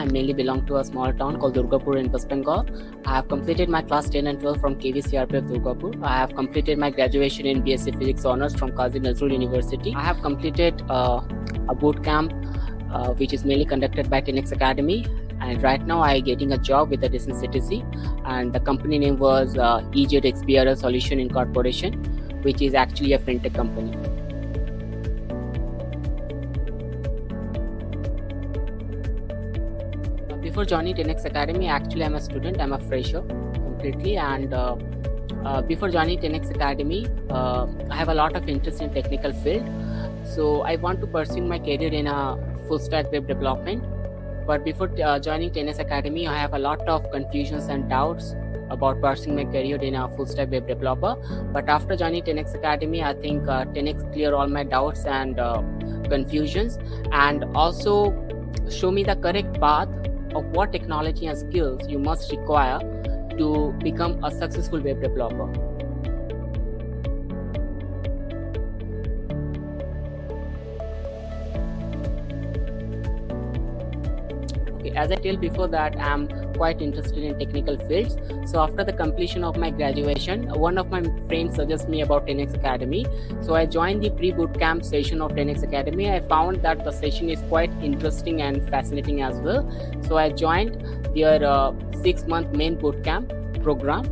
I mainly belong to a small town called Durgapur in West Bengal. I have completed my class 10 and 12 from KVCRPF Durgapur. I have completed my graduation in B.Sc Physics honors from Qazi Nazrul University. I have completed a boot camp which is mainly conducted by 10X Academy. And right now I am getting a job with a decent CTC, and the company name was Ez-XBRL Solution Incorporation, which is actually a fintech company. Before joining 10X Academy, actually I'm a student, I'm a fresher completely, and before joining 10X Academy, I have a lot of interest in technical field. So I want to pursue my career in a full stack web development. But before joining 10X Academy, I have a lot of confusions and doubts about pursuing my career in a full stack web developer. But after joining 10X Academy, I think 10X clear all my doubts and confusions, and also show me the correct path of what technology and skills you must require to become a successful web developer. As I told before that I'm quite interested in technical fields. So after the completion of my graduation, one of my friends suggested me about 10X Academy. So I joined the pre-bootcamp session of 10X Academy. I found that the session is quite interesting and fascinating as well. So I joined their 6-month main bootcamp program.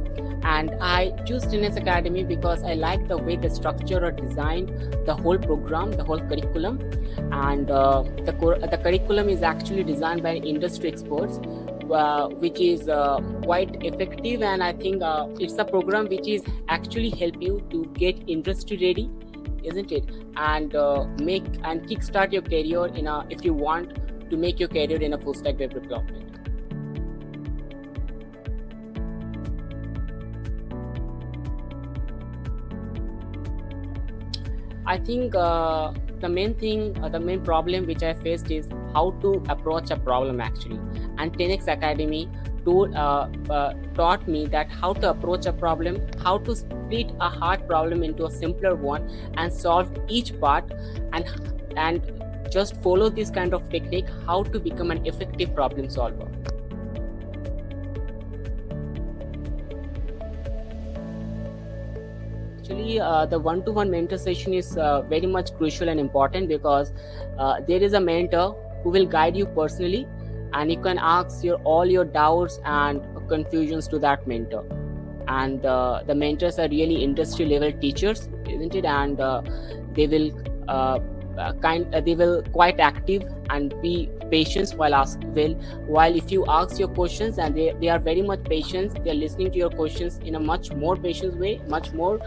And I choose 10X Academy because I like the way the structure or designed the whole program, the whole curriculum. And the curriculum is actually designed by industry experts, which is quite effective. And I think it's a program which is actually help you to get industry ready, isn't it? And make and kickstart your career if you want to make your career in a full stack web development. I think the main problem which I faced is how to approach a problem actually. And 10X Academy taught me that how to approach a problem, how to split a hard problem into a simpler one and solve each part, and just follow this kind of technique, how to become an effective problem solver. Actually, the one-to-one mentor session is very much crucial and important because there is a mentor who will guide you personally, and you can ask all your doubts and confusions to that mentor. And the mentors are really industry level teachers, isn't it? And they will quite active and be patient while if you ask your questions, and they are very much patient. They are listening to your questions in a much more patient way, much more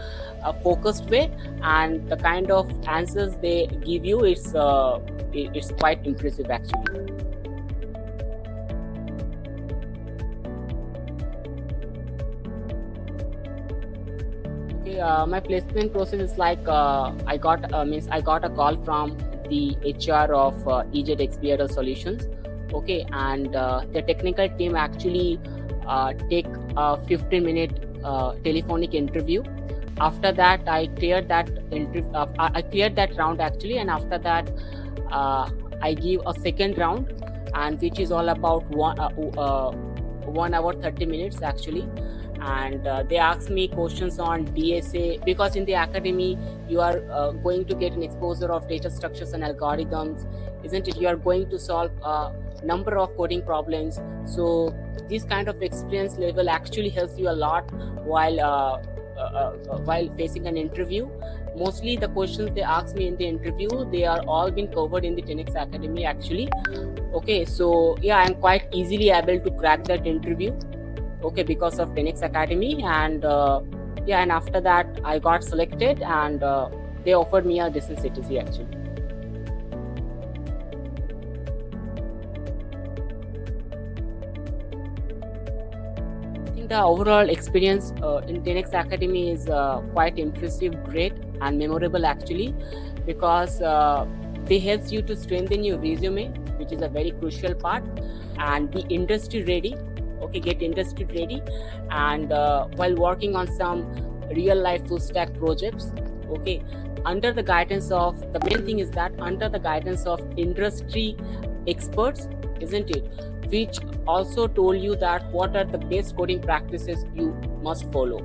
focused way, and the kind of answers they give you it's quite impressive actually. My placement process is like I got a call from the HR of Ez-XBRL Solutions. Okay, and the technical team actually take a 15-minute telephonic interview. After that, I cleared that round actually, and after that, I give a second round, and which is all about 1 hour 30 minutes actually. And they ask me questions on DSA, because in the academy you are going to get an exposure of data structures and algorithms, isn't it? You are going to solve a number of coding problems. So this kind of experience level actually helps you a lot while facing an interview. Mostly the questions they ask me in the interview, they are all been covered in the 10X Academy actually. Okay, so yeah, I'm quite easily able to crack that interview. Okay, because of 10X Academy, and and after that I got selected, and they offered me a decent CTC actually. I think the overall experience in 10X Academy is quite impressive, great, and memorable actually, because they helps you to strengthen your resume, which is a very crucial part, and be industry ready. Okay, get industry ready, and while working on some real life full stack projects. Okay, under the guidance of, the main thing is that under the guidance of industry experts, isn't it? which also told you that what are the best coding practices you must follow.